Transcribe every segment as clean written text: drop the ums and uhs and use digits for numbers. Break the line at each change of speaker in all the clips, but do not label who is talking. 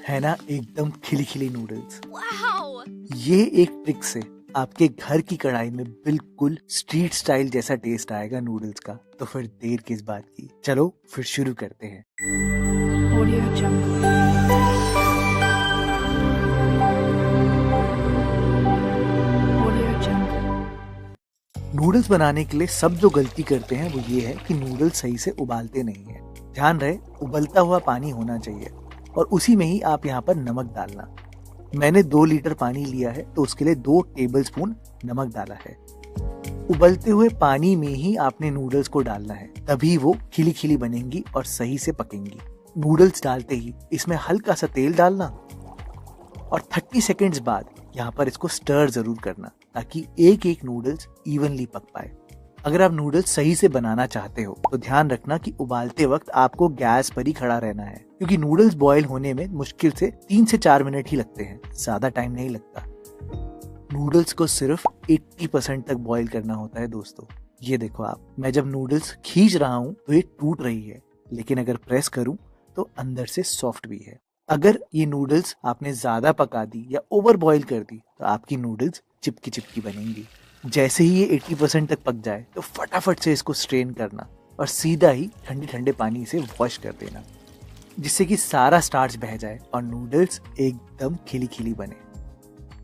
है ना एकदम खिली खिली नूडल्स।
Wow!
ये एक ट्रिक से आपके घर की कढ़ाई में बिल्कुल स्ट्रीट स्टाइल जैसा टेस्ट आएगा नूडल्स का। तो फिर देर किस बात की, चलो फिर शुरू करते हैं।
Audio Jungle. Audio Jungle.
Noodles बनाने के लिए सब जो गलती करते हैं वो ये है कि नूडल्स सही से उबालते नहीं है। ध्यान रहे उबलता हुआ पानी होना चाहिए और उसी में ही आप यहाँ पर नमक डालना। मैंने 2 लीटर पानी लिया है तो उसके लिए 2 टेबलस्पून नमक डाला है। उबलते हुए पानी में ही आपने नूडल्स को डालना है, तभी वो खिली खिली बनेंगी और सही से पकेंगी। नूडल्स डालते ही इसमें हल्का सा तेल डालना और 30 सेकेंड्स बाद यहाँ पर इसको स्टर जरूर करना ताकि एक एक नूडल्स इवनली पक पाए। अगर आप नूडल्स सही से बनाना चाहते हो तो ध्यान रखना कि उबालते वक्त आपको गैस पर ही खड़ा रहना है, क्योंकि नूडल्स बॉईल होने में मुश्किल से 3 से 4 मिनट ही लगते हैं, ज्यादा टाइम नहीं लगता। नूडल्स को सिर्फ 80% तक बॉईल करना होता है दोस्तों। ये देखो आप, मैं जब नूडल्स खींच रहा हूँ तो ये टूट रही है, लेकिन अगर प्रेस करूँ तो अंदर से सॉफ्ट भी है। अगर ये नूडल्स आपने ज्यादा पका दी या ओवर बॉईल कर दी तो आपकी नूडल्स चिपकी चिपकी बनेंगी। जैसे ही ये 80% तक पक जाए तो फटाफट से इसको स्ट्रेन करना और सीधा ही ठंडे ठंडे पानी से वॉश कर देना, जिससे कि सारा स्टार्च बह जाए और नूडल्स एकदम खिली खिली बने।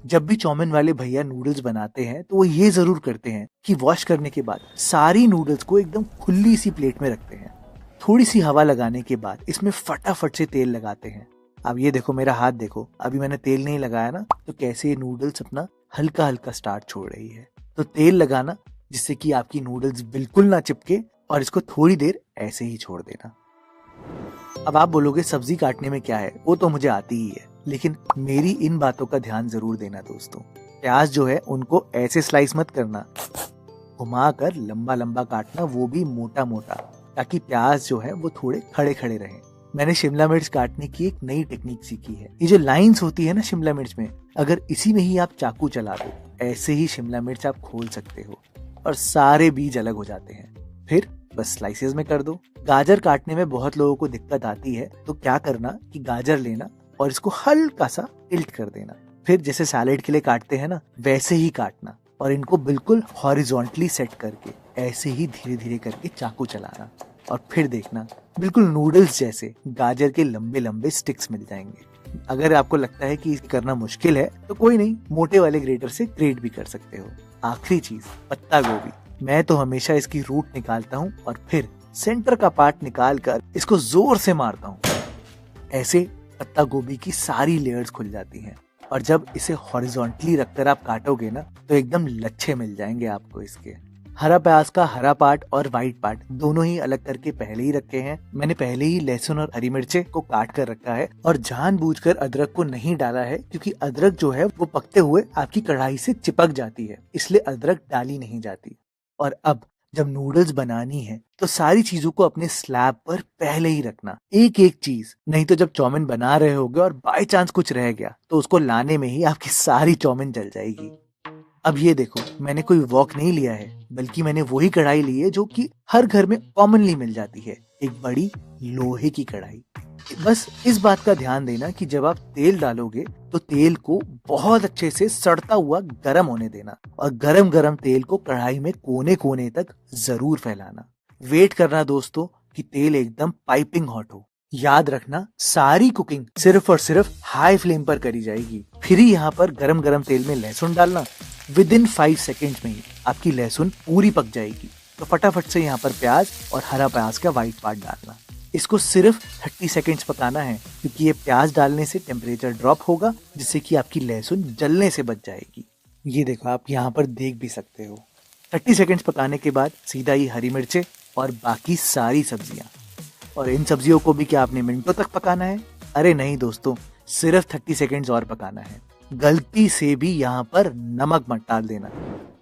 जब भी चाउमीन वाले भैया नूडल्स बनाते हैं तो वो ये जरूर करते हैं कि वॉश करने के बाद सारी नूडल्स को एकदम खुली सी प्लेट में रखते हैं। थोड़ी सी हवा लगाने के बाद इसमें फटाफट से तेल लगाते हैं। अब ये देखो मेरा हाथ देखो, अभी मैंने तेल नहीं लगाया ना, तो कैसे ये नूडल्स अपना हल्का हल्का स्टार्च छोड़ रही है। तो तेल लगाना जिससे कि आपकी नूडल्स बिल्कुल ना चिपके और इसको थोड़ी देर ऐसे ही छोड़ देना। अब आप बोलोगे सब्जी काटने में क्या है, वो तो मुझे आती ही है, लेकिन मेरी इन बातों का ध्यान जरूर देना दोस्तों। प्याज जो है उनको ऐसे स्लाइस मत करना, घुमाकर लंबा लंबा काटना, वो भी मोटा मोटा, ताकि प्याज जो है वो थोड़े खड़े खड़े रहें। मैंने शिमला मिर्च काटने की एक नई टेक्निक सीखी है। ये जो लाइंस होती है ना शिमला मिर्च में, अगर इसी में ही आप चाकू चला दो, ऐसे ही शिमला मिर्च आप खोल सकते हो और सारे बीज अलग हो जाते हैं। फिर बस स्लाइसेस में कर दो। गाजर काटने में बहुत लोगों को दिक्कत आती है, तो क्या करना कि गाजर लेना और इसको हल्का सा टिल्ट कर देना। फिर जैसे सैलेड के लिए काटते हैं ना, वैसे ही काटना और इनको बिल्कुल हॉरिजॉन्टली सेट करके ऐसे ही धीरे धीरे करके चाकू चलाना और फिर देखना बिल्कुल नूडल्स जैसे गाजर के लंबे लंबे स्टिक्स मिल जाएंगे। अगर आपको लगता है कि करना मुश्किल है तो कोई नहीं, मोटे वाले ग्रेटर से ग्रेट भी कर सकते हो। आखिरी चीज, पत्ता गोभी। मैं तो हमेशा इसकी रूट निकालता हूँ और फिर सेंटर का पार्ट निकाल कर इसको जोर से मारता हूँ। ऐसे पत्ता गोभी की सारी लेयर्स खुल जाती हैं और जब इसे हॉरिजॉन्टली रखकर आप काटोगे ना तो एकदम लच्छे मिल जाएंगे आपको इसके। हरा प्याज का हरा पार्ट और व्हाइट पार्ट दोनों ही अलग करके पहले ही रखे हैं। मैंने पहले ही लहसुन और हरी मिर्चे को काट कर रखा है और जानबूझकर अदरक को नहीं डाला है, क्योंकि अदरक जो है वो पकते हुए आपकी कढ़ाई से चिपक जाती है, इसलिए अदरक डाली नहीं जाती। और अब जब नूडल्स बनानी है तो सारी चीजों को अपने स्लैब पर पहले ही रखना, एक एक चीज, नहीं तो जब चाउमीन बना रहे होगे और बाय चांस कुछ रह गया तो उसको लाने में ही आपकी सारी चाउमीन जल जाएगी। अब ये देखो, मैंने कोई वॉक नहीं लिया है, बल्कि मैंने वही कढ़ाई ली है जो कि हर घर में कॉमनली मिल जाती है, एक बड़ी लोहे की कढ़ाई। बस इस बात का ध्यान देना कि जब आप तेल डालोगे तो तेल को बहुत अच्छे से सड़ता हुआ गर्म होने देना और गरम गरम तेल को कढ़ाई में कोने कोने तक जरूर फैलाना। वेट करना दोस्तों कि तेल एकदम पाइपिंग हॉट हो। याद रखना सारी कुकिंग सिर्फ और सिर्फ हाई फ्लेम पर करी जाएगी। फिर ही यहाँ पर गरम गरम तेल में लहसुन डालना। विदिन 5 सेकेंड्स में ही आपकी लहसुन पूरी पक जाएगी, तो फटाफट से यहाँ पर प्याज और हरा प्याज का व्हाइट पार्ट डालना। इसको सिर्फ 30 सेकेंड्स पकाना है, क्योंकि ये प्याज डालने से टेम्परेचर ड्रॉप होगा, जिससे कि आपकी लहसुन जलने से बच जाएगी। ये देखो आप यहाँ पर देख भी सकते हो। 30 सेकेंड्स पकाने के बाद सीधा ही हरी मिर्चे और बाकी सारी सब्जियां। और इन सब्जियों को भी क्या आपने मिनटों तक पकाना है? अरे नहीं दोस्तों, सिर्फ 30 सेकेंड्स और पकाना है। गलती से भी यहाँ पर नमक मत डाल देना।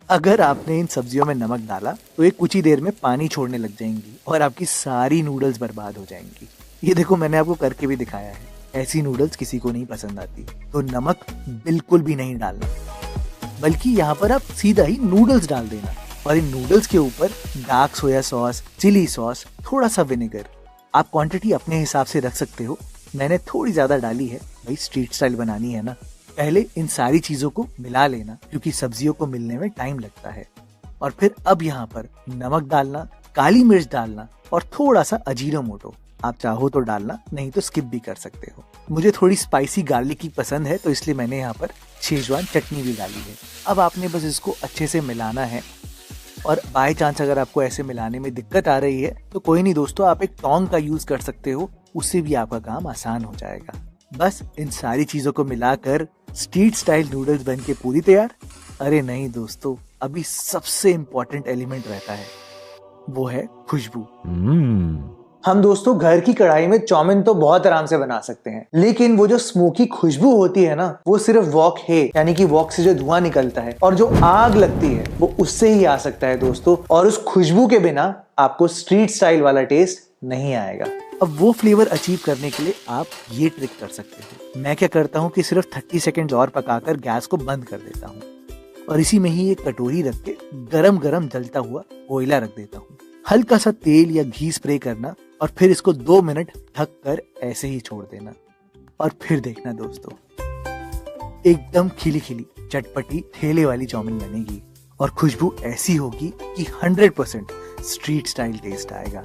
अगर आपने इन सब्जियों में नमक डाला तो ये कुछ ही देर में पानी छोड़ने लग जाएंगी और आपकी सारी नूडल्स बर्बाद हो जाएंगी। ये देखो मैंने आपको करके भी दिखाया है, ऐसी नूडल्स किसी को नहीं पसंद आती। तो नमक बिल्कुल भी नहीं डालना, बल्कि यहाँ पर आप सीधा ही नूडल्स डाल देना और इन नूडल्स के ऊपर dark soya sauce, chilli sauce, थोड़ा सा विनेगर, आप क्वांटिटी अपने हिसाब से रख सकते हो। मैंने थोड़ी ज्यादा डाली है, भाई स्ट्रीट स्टाइल बनानी है ना, पहले इन सारी चीजों को मिला लेना, क्योंकि सब्जियों को मिलने में टाइम लगता है। और फिर अब यहाँ पर नमक डालना, काली मिर्च डालना और थोड़ा सा अजीनोमोटो। आप चाहो तो डालना, नहीं तो स्किप भी कर सकते हो। मुझे थोड़ी स्पाइसी गार्लिक पसंद है, तो इसलिए मैंने यहाँ पर शेजवान चटनी भी डाली है। अब आपने बस इसको अच्छे से मिलाना है। और बाय चांस अगर आपको ऐसे मिलाने में दिक्कत आ रही है तो कोई नहीं दोस्तों, आप एक टोंग का यूज कर सकते हो, उससे भी आपका काम आसान हो जाएगा। बस इन सारी चीजों को मिलाकर स्ट्रीट स्टाइल नूडल्स बन के पूरी तैयार। अरे नहीं दोस्तों, अभी सबसे इम्पोर्टेंट एलिमेंट रहता है, वो है खुशबू। हम दोस्तों घर की कढ़ाई में चाउमीन तो बहुत आराम से बना सकते हैं, लेकिन वो जो स्मोकी खुशबू होती है ना, वो सिर्फ वॉक है, यानी कि वॉक से जो धुआं निकलता है और जो आग लगती है वो उससे ही आ सकता है दोस्तों। और उस खुशबू के बिना आपको स्ट्रीट स्टाइल वाला टेस्ट नहीं आएगा। अब वो फ्लेवर अचीव करने के लिए आप ये ट्रिक कर सकते हो। मैं क्या करता हूँ कि सिर्फ 30 सेकेंड और पकाकर गैस को बंद कर देता हूँ और इसी में ही एक कटोरी रख के गरम गरम जलता हुआ कोयला रख देता हूँ। हल्का सा तेल या घी स्प्रे करना और फिर इसको 2 मिनट ढक कर ऐसे ही छोड़ देना। और फिर देखना दोस्तों, एकदम खिली खिली चटपटी ठेले वाली चाउमीन बनेगी और खुशबू ऐसी होगी कि 100% स्ट्रीट स्टाइल टेस्ट आएगा।